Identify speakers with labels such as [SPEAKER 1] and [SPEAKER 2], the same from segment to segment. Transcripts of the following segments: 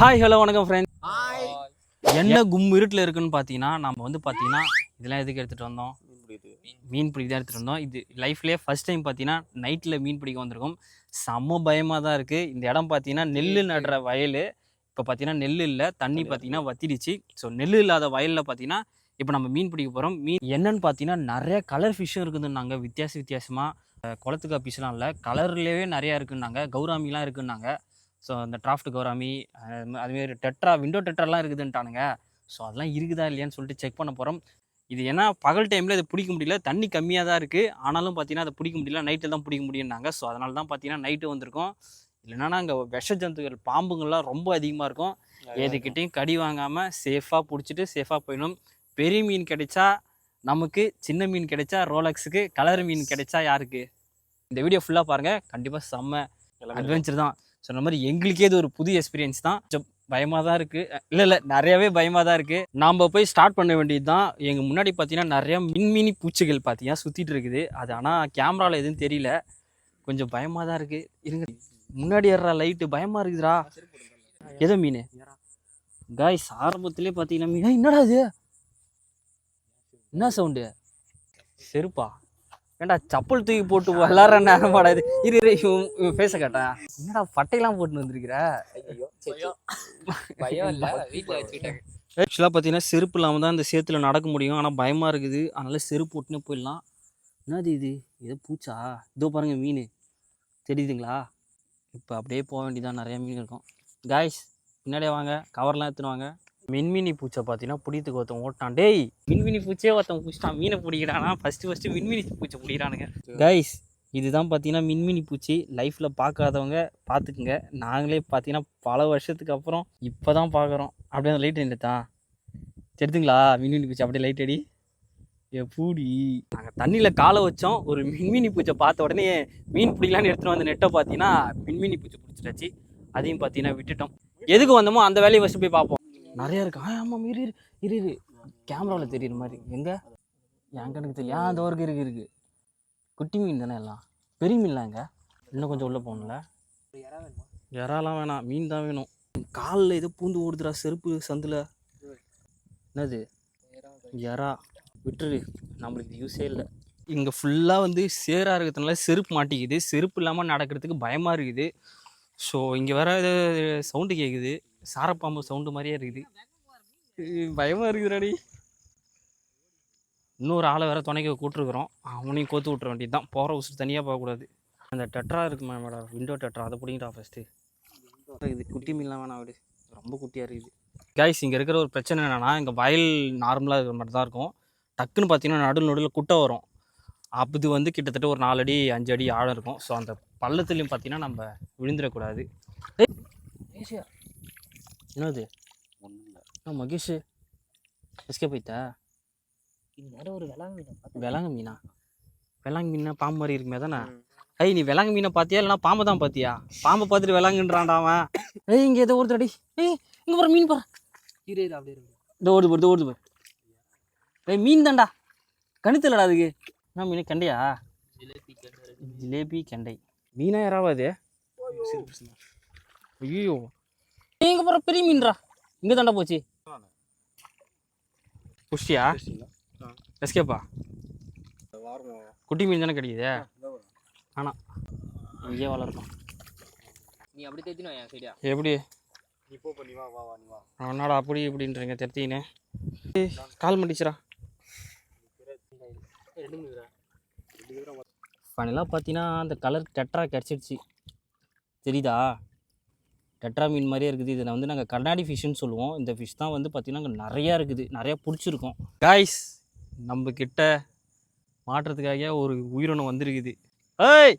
[SPEAKER 1] Hi hello வணக்கம் friend.
[SPEAKER 2] Hi.
[SPEAKER 1] என்ன இருட்டில் இருக்குன்னு பார்த்தீங்கன்னா நம்ம வந்து பார்த்தீங்கன்னா இதெல்லாம் எதுக்கு எடுத்துகிட்டு வந்தோம்? மீன் பிடிக்க தான் எடுத்துகிட்டு வந்தோம். இது லைஃப்லேயே ஃபஸ்ட் டைம் பார்த்தீங்கன்னா நைட்டில் மீன் பிடிக்க வந்திருக்கோம். செம்ம பயமாக தான் இருக்குது. இந்த இடம் பார்த்தீங்கன்னா நெல் நடுற வயல். இப்போ பார்த்தீங்கன்னா நெல் இல்லை, தண்ணி பார்த்தீங்கன்னா வத்திடுச்சு. ஸோ நெல் இல்லாத வயலில் பார்த்தீங்கன்னா இப்போ நம்ம மீன் பிடிக்க போகிறோம். மீன் என்னன்னு பார்த்தீங்கன்னா நிறைய கலர் ஃபிஷ்ஷும் இருக்குதுன்னாங்க. வித்தியாசமாக குளத்துக்கா ஃபிஷ்லாம் இல்லை, கலர்லேயே நிறையா இருக்குன்னாங்க. கௌராமிலாம் இருக்குன்னாங்க. ஸோ அந்த டிராஃப்ட் கௌராமி, அதுமாரி விண்டோ டெட்ராலாம் இருக்குதுன்ட்டானுங்க. ஸோ அதெல்லாம் இருக்குதா இல்லையான்னு சொல்லிட்டு செக் பண்ண போகிறோம். இது ஏன்னா பகல் டைமில் இதை பிடிக்க முடியல, தண்ணி கம்மியாக தான் இருக்குது. ஆனாலும் பார்த்தீங்கன்னா அதை பிடிக்க முடியல, நைட்டில் தான் பிடிக்க முடியும்னாங்க. ஸோ அதனால தான் பார்த்தீங்கன்னா நைட்டு வந்திருக்கோம். இல்லைன்னா அங்கே விஷ ஜந்துகள் பாம்புங்கள்லாம் ரொம்ப அதிகமாக இருக்கும். எதுக்கிட்டையும் கடி வாங்காமல் சேஃபாக பிடிச்சிட்டு சேஃபாக போயிடணும். பெரிய மீன் கிடைச்சா நமக்கு, சின்ன மீன் கிடைச்சா ரோலக்ஸுக்கு, கலர் மீன் கிடைச்சா யாருக்கு? இந்த வீடியோ ஃபுல்லாக பாருங்கள், கண்டிப்பாக செம்ம அட்வென்ச்சர் தான். சொன்ன மாதிரி எங்களுக்கே இது ஒரு புது எக்ஸ்பீரியன்ஸ் தான். பயமாக தான் இருக்குது, இல்லை நிறையாவே பயமாக தான் இருக்குது. நாம் போய் ஸ்டார்ட் பண்ண வேண்டியது தான். எங்கள் முன்னாடி பார்த்தீங்கன்னா நிறையா மின்மினி பூச்சிகள் பார்த்தீங்கன்னா சுற்றிட்டு இருக்குது. அது ஆனால் கேமராவில் எதுவும் தெரியல, கொஞ்சம் பயமாக தான் இருக்குது. இருங்க, முன்னாடி ஏறுற லைட்டு பயமாக இருக்குதுடா. எதோ மீன் காய்ஸ், ஆரம்பத்துலேயே பார்த்தீங்கன்னா மீன். என்னடா இது, என்ன சவுண்டு? செருப்பா? ஏன்டா சப்பல் தூக்கி போட்டு விளாட்ற நேரமாடா இது? இரு இவன் பேச கேட்டேன். என்னடா பட்டையெல்லாம் போட்டு வந்திருக்கிற? ஆக்சுவலாக பார்த்தீங்கன்னா செருப்பு இல்லாமல் தான் இந்த சேத்துல நடக்க முடியும். ஆனால் பயமாக இருக்குது, அதனால செருப்பு போட்டுனே போயிடலாம். என்னது இது? ஏதோ பூச்சா? இதோ பாருங்கள் மீன் தெரியுதுங்களா? இப்போ அப்படியே போக வேண்டியதான், நிறையா மீன் இருக்கும். காய்ஸ் முன்னாடியே வாங்க, கவர்லாம் எடுத்துன்னு வாங்க. மின்மினி பூச்சை பார்த்தீங்கன்னா பிடிக்கிறதுக்கு ஒருத்தன் ஓட்டான். டேய், மின்மினி பூச்சியே ஒருத்தன் பிடிச்சிட்டான். மீனை பிடிக்கிறானா? ஃபஸ்ட்டு மின்மினி பூச்சை பிடிக்கிறானுங்க. கைஸ் இதுதான் பார்த்தீங்கன்னா மின்மினி பூச்சி. லைஃப்பில் பார்க்காதவங்க பார்த்துக்குங்க. நாங்களே பார்த்தீங்கன்னா பல வருஷத்துக்கு அப்புறம் இப்போ தான் பார்க்குறோம். அப்படியே அந்த லைட் நின்றுதான் தெரியுதுங்களா? மின்மினி பூச்சி அப்படியே லைட் அடி பூடி. நாங்கள் தண்ணியில் காலை வச்சோம், ஒரு மின்மினி பூச்சை பார்த்த உடனே மீன் பிடிக்கலான்னு எடுத்துகிட்டு வந்து நெட்டை பார்த்தீங்கன்னா மின்மினி பூச்சி பிடிச்சிட்டாச்சு. அதையும் பார்த்தீங்கன்னா விட்டுட்டோம். எதுக்கு வந்தோமோ அந்த வேலையை ஃபஸ்ட்டு போய் பார்ப்போம். நிறையா இருக்கு. ஆமாம், இரு கேமராவில் தெரியுற மாதிரி. எங்கே என் கணக்கு தெரியல. அந்த ஒர்க்கு இருக்குது. குட்டி மீன் தானே எல்லாம், பெரிய மீன்லாம் எங்கே? இன்னும் கொஞ்சம் உள்ளே போகணும்ல. இறாலாம் வேணாம், மீன் தான் வேணும். காலில் ஏதோ பூந்து ஓடுதுடா செருப்பு சந்தில். என்னது? இறா விட்டுரு, நம்மளுக்கு யூஸே இல்லை. இங்கே ஃபுல்லாக வந்து சேராக இருக்கிறதுனால செருப்பு மாட்டிக்குது. செருப்பு இல்லாமல் நடக்கிறதுக்கு பயமாக இருக்குது. ஸோ இங்கே வேற சவுண்டு கேட்குது, சாரப்பாம்பு சவுண்டு மாதிரியே இருக்குது. பயமாக இருக்குதுடாடி. இன்னொரு ஆளை வேறு துணைக்க கூப்பிட்ருக்குறோம், அவனையும் கோத்து விட்ற வேண்டியது தான். போகிற உசுறு தனியாக போகக்கூடாது. அந்த டெட்ரா இருக்குமா மேடம், விண்டோ டெட்ரா, அதை பிடிங்கிட்டா ஃபஸ்ட்டு. இது குட்டி மீன்லாம் வேணாம், விடு, ரொம்ப குட்டியாக இருக்குது. கைஸ் இங்கே இருக்கிற ஒரு பிரச்சனை என்னென்னா, இங்கே வயல் நார்மலாக இருக்கிற மாதிரி தான் இருக்கும். டக்குன்னு பார்த்தீங்கன்னா நடுவில் குட்டை வரும். அப்படி வந்து கிட்டத்தட்ட ஒரு 4 அடி 5 அடி ஆழம் இருக்கும். ஸோ அந்த பள்ளத்துலையும் பார்த்தீங்கன்னா நம்ம விழுந்துடக்கூடாது. என்னது? மகேஷ் எஸ்கே போய்த்தா?
[SPEAKER 2] ஒரு
[SPEAKER 1] விலங்கு மீனா? விலங்கு மீனா பாம்பு மாதிரி இருக்குமே தானே? நீ விலங்கு மீனை பார்த்தியா இல்லைனா பாம்பை தான் பார்த்தியா? பாம்பை பார்த்துட்டு விலங்குன்றான்டா அவன். இங்கே ஏதோ ஒருத்தர் அடி. இங்கே போகிற மீன் போகிற அப்படியே இந்த ஓடுது பாரு. மீன் தான்டா, கணித்தலடா அதுக்கு. என்ன மீன்? கண்டையா? ஜிலேபி கெண்டை மீனா? யாராவது? ஐயோ, இங்கே போகிற பெரிய மீன்ரா, இங்கே தாண்டா போச்சு. புஷ்டியா? எஸ்கேப்பா? குட்டி மீன் தானே கிடைக்குது. ஆனால் இங்கே வளர்க்கும்.
[SPEAKER 2] நீ அப்படி தேத்தினா என் சைடியா?
[SPEAKER 1] எப்படி அவனாடா அப்படி இப்படின்றீங்க தெரித்தின்னு கால் மட்டிச்சுரா. ஃபைனலாக பார்த்தீங்கன்னா அந்த கலர் டெட்ரா கிடச்சிடுச்சு. தெரியுதா? டெட்ரா மீன் மாதிரியே இருக்குது. இதில் வந்து நாங்கள் கண்ணாடி ஃபிஷ்ஷுன்னு சொல்லுவோம். இந்த ஃபிஷ் தான் வந்து பார்த்திங்கன்னா அங்கே நிறையா இருக்குது, நிறையா பிடிச்சிருக்கோம். காய்ஸ் நம்ம கிட்ட மாட்டுறதுக்காக ஒரு உயிரினம் வந்திருக்குது. ஏய்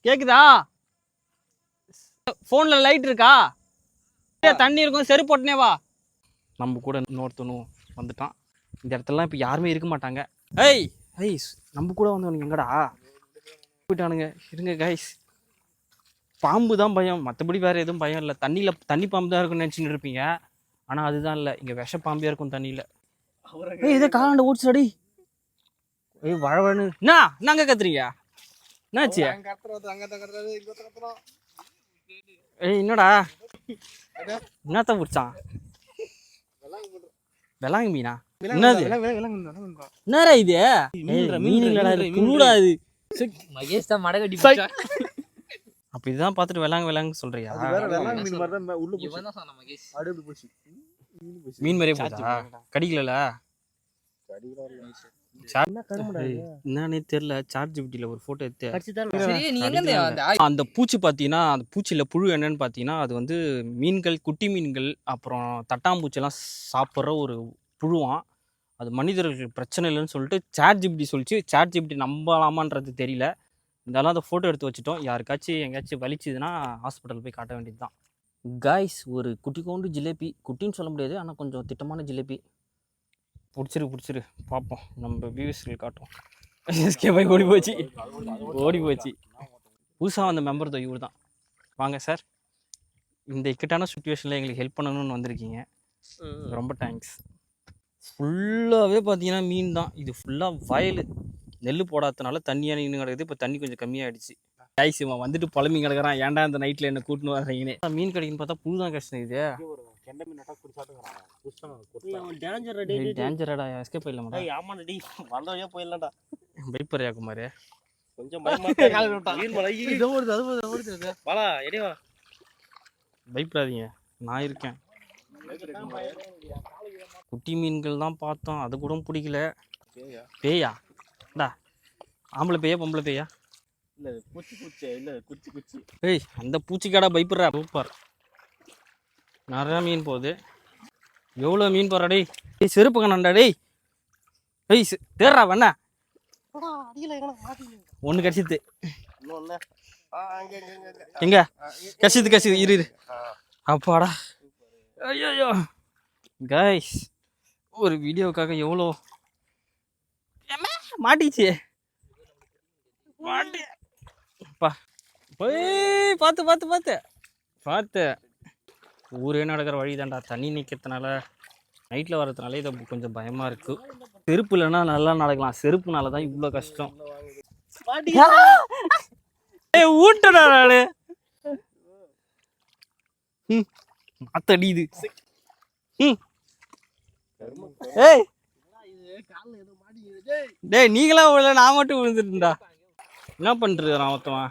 [SPEAKER 1] கேட்குதா? ஃபோனில் லைட் இருக்கா? தண்ணி இருக்கும், செருப்பு போட்டுனே வா. நம்ம கூட இன்னொருத்தனும் வந்துட்டான். இந்த இடத்துலலாம் இப்போ யாருமே இருக்க மாட்டாங்க. ஏய் நம்ம கூட வந்தவனுங்க எங்கடா போயிட்டானுங்க? இருங்க காய்ஸ், பாம்பு தான் பயம், மற்றபடி வேறு எதுவும் பயம் இல்லை. தண்ணி பாம்பு தான் இருக்குன்னு நினச்சின்னு இருப்பீங்க, ஆனால் அதுதான் இல்லை. இங்கே விஷ பாம்பியாக இருக்கும் தண்ணியில். இதே காலாண்ட ஓடிச்சுடி. வழவழன்னு என்னங்க கத்துறீங்க? என்னாச்சு? என்னடா என்னத்த பிடிச்சான்? விலாங்கு மீனா? என்னது என்னடா இது? மீன் இல்லடா, இது புழுடா இது.
[SPEAKER 2] மகேஷ் தான் மடை கட்டி
[SPEAKER 1] அப்ப இதுதான் பார்த்துட்டு விலாங்கு சொல்றியா?
[SPEAKER 2] இவன் தான் சொன்னான் மகேஷ்.
[SPEAKER 1] மீன் மாதிரியே போதா? கடிக்கல? என்னன்னே தெரியல. ChatGPTல ஒரு போட்டோ எடுத்து
[SPEAKER 2] சரி, நீ எங்க இருந்து வந்த?
[SPEAKER 1] அந்த பூச்சி பார்த்தீங்கன்னா, அந்த பூச்சியில் புழு என்னன்னு பார்த்தீங்கன்னா, அது வந்து மீன்கள், குட்டி மீன்கள், அப்புறம் தட்டாம்பூச்சிலாம் சாப்பிட்ற ஒரு புழுவாம். அது மனிதர்களுக்கு பிரச்சனை இல்லைன்னு சொல்லிட்டு ChatGPT சொல்லிச்சு. ChatGPT நம்பலாமான்றது தெரியல. இருந்தாலும் அந்த ஃபோட்டோ எடுத்து வச்சுட்டோம். யாருக்காச்சும் எங்கேயாச்சும் வலிச்சுதுன்னா ஹாஸ்பிட்டல் போய் காட்ட வேண்டியது தான். காய்ஸ், ஒரு குட்டிக்கோண்டு ஜிலேபி, குட்டின்னு சொல்ல முடியாது, ஆனால் கொஞ்சம் திட்டமான ஜிலேபி. பிடிச்சிரு பார்ப்போம், நம்ம வியூவர்ஸ்கள் காட்டும். எஸ்கே போய் ஓடி போச்சு. புதுசாக வந்த மெம்பர் தான் இவர் தான். வாங்க சார், இந்த இக்கட்டான சுச்சுவேஷனில் எங்களுக்கு ஹெல்ப் பண்ணணும்னு வந்திருக்கீங்க, ரொம்ப தேங்க்ஸ். ஃபுல்லாகவே பார்த்தீங்கன்னா மீன் தான். இது ஃபுல்லாக வயல், நெல் போடாதனால தண்ணியாக நின்று கிடக்குது. இப்போ தண்ணி கொஞ்சம் கம்மியாகிடுச்சு. காய்ஸ், இவன் வந்துட்டு புலம்பி கிடக்குறான், ஏன்டா இந்த நைட்டில் என்ன கூட்டின்னு வர்றீங்கன்னு. மீன் கிடைக்குன்னு பார்த்தா புழு தான் கஷ்டம். இது டேஞ்சரடா, எஸ்கேப் போயிடலாம்டா. பயப்பறியா குமார்? கொஞ்சம் பயப்படாதீங்க, நான் இருக்கேன். குட்டி மீன்கள் தான் பார்த்தோம், அது கூட பிடிக்கல. பேயா? ஆம்பளை பேயா பொம்பளை பேயா? ஏய், அந்த பூச்சிக்காடா பயப்படுறா? சூப்பர், நிறையா மீன் போகுது. எவ்வளோ மீன் போடுறா டேய்? செருப்பு கண்ணாண்டா டேய். ஏய் தேடுறா வேணா. ஒன்று கடிச்சிது. எங்க கசிது இரு. அப்பாடா, ஐயோ கைஸ், ஒரு வீடியோவுக்காக எவ்வளோ மாட்டிச்சு. பார்த்து ஊரே நடக்கிற வழி தான்டா. தண்ணி நிற்கிறதுனால, நைட்டில் வர்றதுனால இதை கொஞ்சம் பயமாக இருக்குது. செருப்பு இல்லைன்னா நல்லா நடக்கலாம், செருப்புனால தான் இவ்வளோ கஷ்டம். ஊட்டடா நானு. மாத்தடிது. ஏய் டேய், நீங்களா விழல, நான் மட்டும் விழுந்துட்டேன்டா. என்ன பண்றது நான் மொத்தமா?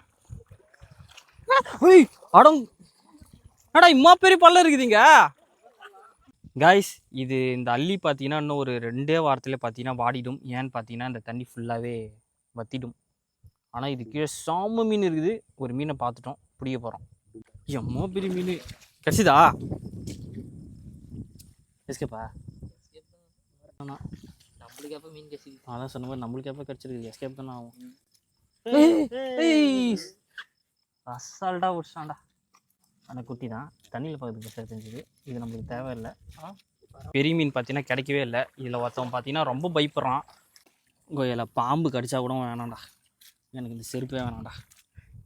[SPEAKER 1] அடா இம்மா பெரிய பள்ளம் இருக்குதுங்க காய்ஸ். இது இந்த அள்ளி பார்த்தீங்கன்னா இன்னும் ஒரு 2 வாரத்தில் பார்த்தீங்கன்னா வாடிடும். ஏன்னு பார்த்தீங்கன்னா இந்த தண்ணி ஃபுல்லாகவே வத்திடும். ஆனால் இது கீழே சாம மீன் இருக்குது. ஒரு மீனை பார்த்துட்டோம், பிடிக்க போகிறோம். எம்மா பெரிய மீன் கிடச்சிதா? எஸ்கேப்பா?
[SPEAKER 2] நம்மளுக்கு எப்போ மீன் கசி?
[SPEAKER 1] அதான் சொன்ன மாதிரி நம்மளுக்கு எப்போ கிடச்சிருக்கு, எஸ்கேப் தானே ஆகும். அசால்ட்டா விட்டான்டா. ஆனால் குட்டி தான், தண்ணியில் பக்கத்துக்கு பெருசாக தெரிஞ்சுது. இது நம்மளுக்கு தேவையில்லை. பெரிய மீன் பார்த்தீங்கன்னா கிடைக்கவே இல்லை. இதில் ஒருத்தவன் பார்த்தீங்கன்னா ரொம்ப பயப்படுறான். கொய்யால பாம்பு கடிச்சா கூட வேணாம்டா, எனக்கு இந்த செருப்பே வேணாம்டா.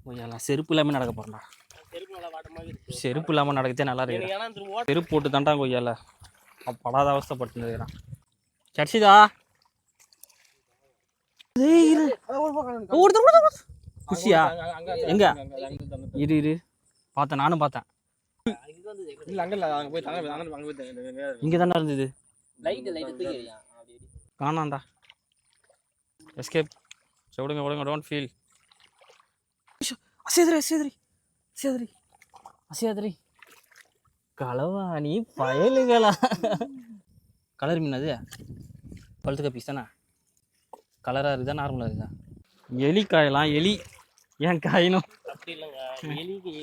[SPEAKER 1] கொய்யால செருப்பு இல்லாமல் நடக்க போகிறேன்டா. செருப்பு இல்லாமல் நடக்கத்தே நல்லா இருக்கு. செருப்பு போட்டு தான்டா கொய்யால படாத அவஸ்தைப்பட்டுருக்கிறான். கிடச்சிதா? குஷியா? எங்க இரு பார்த்தேன், நானும் பார்த்தேன். இங்கே தானே இருந்தது, காணாண்டா. எஸ்கேப். விடுங்க, டோன்ட் ஃபீல். அசேதரி களவாணி பயலுகளா. கலர் மீன் அது? பழுத்துக்க பீஸ் தானே? கலராக இருக்குதா நார்மலாக இருக்குதா? எலி காயலாம். எலி ஏன் காயணும்?
[SPEAKER 3] அப்படி இல்லைங்க,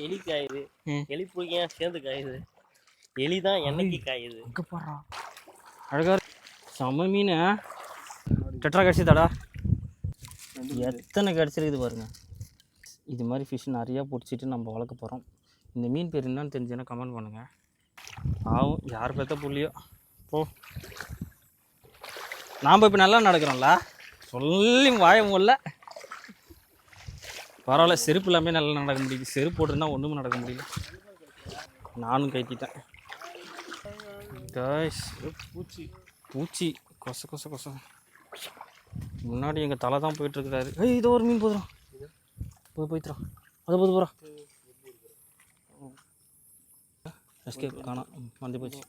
[SPEAKER 3] எலி காயுது. எலி போய் ஏன் சேர்ந்து காயுது? எலி தான் என்னைக்கு காயுது.
[SPEAKER 1] அங்கே போடுறான் அழகா செம்ம மீன். டெட்ரா கிடச்சிதாடா? எத்தனை கிடச்சிருக்குது பாருங்க. இது மாதிரி ஃபிஷ் நிறையா பிடிச்சிட்டு நம்ம வளர்க்க போகிறோம். இந்த மீன் பேர் என்னன்னு தெரிஞ்சுன்னா கமெண்ட் பண்ணுங்கள். ஆகும், யார் பார்த்த புள்ளியோ போ. நாம் இப்போ நல்லா நடக்கிறோம்ல, சொல்லி வாய முடியல. பரவாயில்ல, செருப்பு எல்லாமே நல்லா நடக்க முடியுது. செருப்பு போட்டுருந்தா ஒன்றுமே நடக்க முடியல. நானும் கைத்திட்டேன். பூச்சி கொச முன்னாடி எங்கள் தலை தான் போயிட்டுருக்குறாரு. ஏய், இதோ ஒரு மீன் போதுறான். போய்த்துறான். அதை போகிறான். எஸ்கேப் காணோம் வந்து போச்சு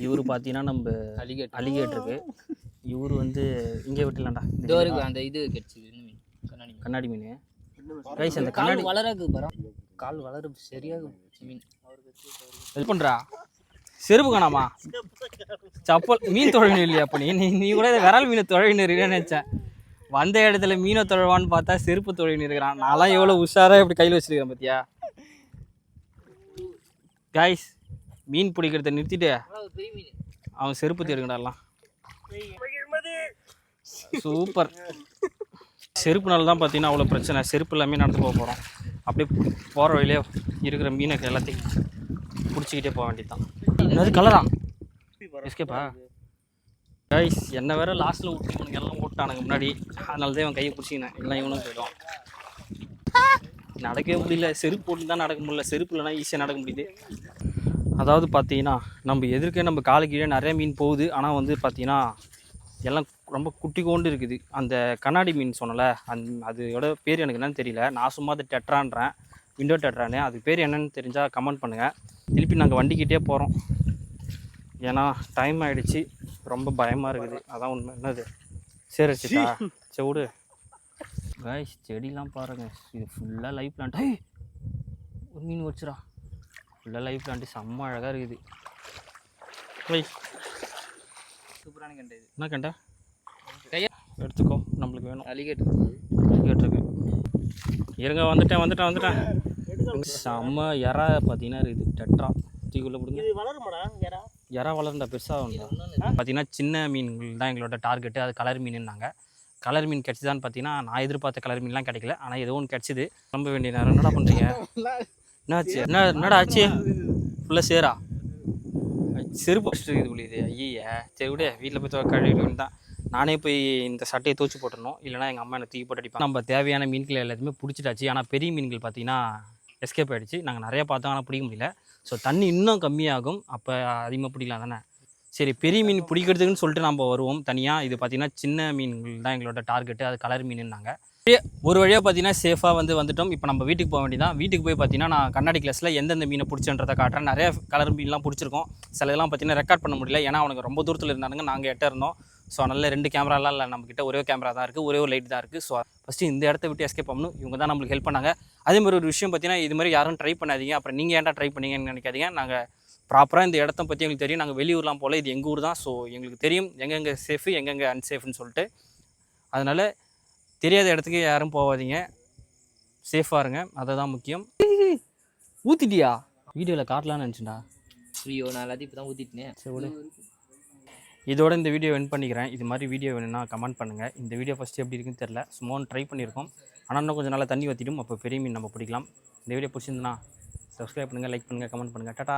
[SPEAKER 1] இவரு பார்த்தீங்கன்னா நம்ம அலிகேட்டருக்கு இவரு வந்து இங்கே விட்டுலாம்டா
[SPEAKER 2] டோருக்கு அந்த இது கிடைச்சிது மீன் கண்ணாடி
[SPEAKER 1] கண்ணாடி மீன் கைஸ் அந்த
[SPEAKER 2] கால்
[SPEAKER 1] கண்ணாடி
[SPEAKER 2] வளராது பரம் கால் வளர சரியாக மீன்
[SPEAKER 1] ஹெல்ப் பண்ணுறா செருப்பு காணாமா சப்பல் மீன் தொழில் இல்லையா அப்போ நீ கூட இதை விரல் மீனை தொழில் இருக்குன்னு நினச்சேன் வந்த இடத்துல மீனை தொழவான்னு பார்த்தா செருப்பு தொழில் இருக்கிறான் நான்லாம் எவ்வளோ உஷாராக இப்படி கையில் வச்சுருக்கிறேன் பார்த்தியா கைஸ் மீன் பிடிக்கிறத நிறுத்திட்டு
[SPEAKER 2] பெரிய மீன்
[SPEAKER 1] அவன் செருப்பு தேடுங்கடாலாம் சூப்பர் செருப்புனால தான் பார்த்தீங்கன்னா அவ்வளோ பிரச்சனை செருப்பு எல்லாமே நடந்து போக போகிறோம் அப்படியே போகிற வழியிலே இருக்கிற மீனை எல்லாத்தையும் பிடிச்சிக்கிட்டே போக வேண்டியதுதான் என்னது கலரா எஸ்கேப்பா கைஸ் என்ன வேற லாஸ்ட்டில் விட்டு இவனுங்க எல்லாம் ஓட்டானுங்க முன்னாடி அதனால தான் இவன் கையை பிடிச்சிக்கினேன் எல்லாம் இவனும் போயிடும் நடக்கவே முடியல செருப்பு போட்டு தான் நடக்க முடியல செருப்பு இல்லைனா ஈஸியாக நடக்க முடியுது அதாவது பார்த்தீங்கன்னா நம்ம எதிர்க்க நம்ம காலு கீழே நிறைய மீன் போகுது ஆனால் வந்து பார்த்தீங்கன்னா எல்லாம் ரொம்ப குட்டி கொண்டு இருக்குது அந்த கண்ணாடி மீன் சொன்னல அதோட பேர் எனக்கு என்னன்னு தெரியல நான் சும்மா அதை டெட்ரான்றேன் விண்டோ டெட்ரான்னு அது பேர் என்னன்னு தெரிஞ்சால் கமெண்ட் பண்ணுங்கள் திருப்பி நாங்கள் வண்டிக்கிட்டே போகிறோம் ஏன்னா டைம் ஆகிடுச்சு ரொம்ப பயமாக இருக்குது அதான் உண்மை என்னது சரி வச்சுட்டா சரி விடு காய்ஸ் செடிலாம் பாருங்கள் இது ஃபுல்லாக லைஃப் பிளான்ட் ஒரு மீன் வச்சுரா ஃபுல்லாக லைஃப் பிளான்ட்டு செம்ம அழகாக இருக்குது
[SPEAKER 2] சூப்பரான கண்டை இது
[SPEAKER 1] என்ன கண்டா
[SPEAKER 2] கையா
[SPEAKER 1] எடுத்துக்கோ நம்மளுக்கு வேணும்
[SPEAKER 2] அலிகேட்டர்
[SPEAKER 1] கேட்டிருக்கு இருங்க வந்துட்டேன் செம்ம இறா பார்த்தீங்கன்னா இருக்குது டெட்ரா தூக்குள்ளே பிடிங்க இறா வளர்ந்தா பெருசாக உண்டா பார்த்தீங்கன்னா சின்ன மீன்கள் தான் எங்களோட டார்கெட்டு அது கலர் மீனுன்னாங்க கலர் மீன் கிடச்சிதான்னு பார்த்தீங்கன்னா நான் எதிர்பார்த்த கலர் மீன்லாம் கிடைக்கல ஆனால் ஏதோ ஒன்று கிடச்சிது நம்ப வேண்டிய நேரம் என்னடா பண்ணுறீங்க என்னாச்சு என்னடா ஆச்சு ஃபுல்லாக சேரா செருப்பு வச்சுட்டு இருக்குது புள்ளிது ஐயா சரி விட வீட்டில் போய் கழுவிட்டு தான் நானே போய் இந்த சட்டையை தோச்சு போட்டுடணும் இல்லைனா எங்கள் அம்மா என்னை தூக்கி போட்டு அடிப்பாங்க நம்ம தேவையான மீன்கள் எல்லாத்தையுமே பிடிச்சிட்டாச்சு ஆனால் பெரிய மீன்கள் பார்த்தீங்கன்னா எஸ்கேப் ஆகிடுச்சு நாங்கள் நிறையா பார்த்தோம் ஆனால் பிடிக்க முடியல ஸோ தண்ணி இன்னும் கம்மியாகும் அப்போ அதிகமாக பிடிக்கலாம் தானே சரி பெரிய மீன் பிடிக்கிறதுக்குன்னு சொல்லிட்டு நம்ம வருவோம் தனியாக இது பார்த்திங்கன்னா சின்ன மீன்கள் தான் எங்களோட டார்கெட்டு அது கலர் மீனுன்னாங்க ஒரு வழியாக பார்த்தீங்கன்னா சேஃபாக வந்துட்டோம் இப்போ நம்ம வீட்டுக்கு போக வேண்டியதான் வீட்டுக்கு போய் பார்த்தீங்கன்னா நான் கண்ணாடி கிளாஸில் எந்தெந்த மீனை பிடிச்சன்றதை காட்டுறேன் நிறைய கலர் மீன்லாம் பிடிச்சிருக்கோம் சில இதெல்லாம் பார்த்தீங்கன்னா ரெக்கார்ட் பண்ண முடியல ஏன்னா அவனுக்கு ரொம்ப தூரத்தில் இருந்தானுங்க நாங்கள் எட்ட இருந்தோம் ஸோ அதனால் 2 கேமராலாம் இல்லை நம்மக்கிட்ட ஒரே கேமரா தான் இருக்குது ஒரே ஒரு லைட் தான் இருக்குது ஸோ ஃபஸ்ட்டு இந்த இடத்த விட்டு எஸ்கேப் பண்ணணும் இவங்க தான் நம்மளுக்கு ஹெல்ப் பண்ணாங்க அதே மாதிரி ஒரு விஷயம் பார்த்தீங்கன்னா இது மாதிரி யாரும் ட்ரை பண்ணாதீங்க அப்புறம் நீங்கள் ஏன்டா ட்ரை பண்ணீங்கன்னு நினைக்காதீங்க நாங்கள் ப்ராப்பராக இந்த இடத்த பற்றி எங்களுக்கு தெரியும் நாங்கள் வெளியூர்லாம் போல் இது எங்கள் ஊர் தான் ஸோ எங்களுக்கு தெரியும் எங்கெங்கே சேஃபு எங்கெங்கே அன்சேஃப்னு சொல்லிட்டு அதனால் தெரியாத இடத்துக்கு யாரும் போகாதீங்க சேஃபாக இருங்க அதை தான் முக்கியம் ஊற்றிட்டியா வீடியோவில் காட்டலான்னு நினச்சிண்டா
[SPEAKER 2] ஐயோ நான் எல்லாத்தையும் இப்போ தான் ஊற்றிட்டேன்
[SPEAKER 1] சரி விடு இதோட இந்த வீடியோ என் பண்ணிக்கிறேன் இது மாதிரி வீடியோ வேணும்னா கமெண்ட் பண்ணுங்கள் இந்த வீடியோ ஃபஸ்ட்டு எப்படி இருக்குன்னு தெரில சும்மா ட்ரை பண்ணியிருக்கோம் ஆனால் இன்னும் கொஞ்சம் நல்லா தண்ணி ஊற்றிடும் அப்போ பெரிய மீன் நம்ம பிடிக்கலாம் இந்த வீடியோ பிடிச்சிருந்துன்னா சப்ஸ்கிரைப் பண்ணுங்கள் லைக் பண்ணுங்கள் கமெண்ட் பண்ணுங்கள் டாடா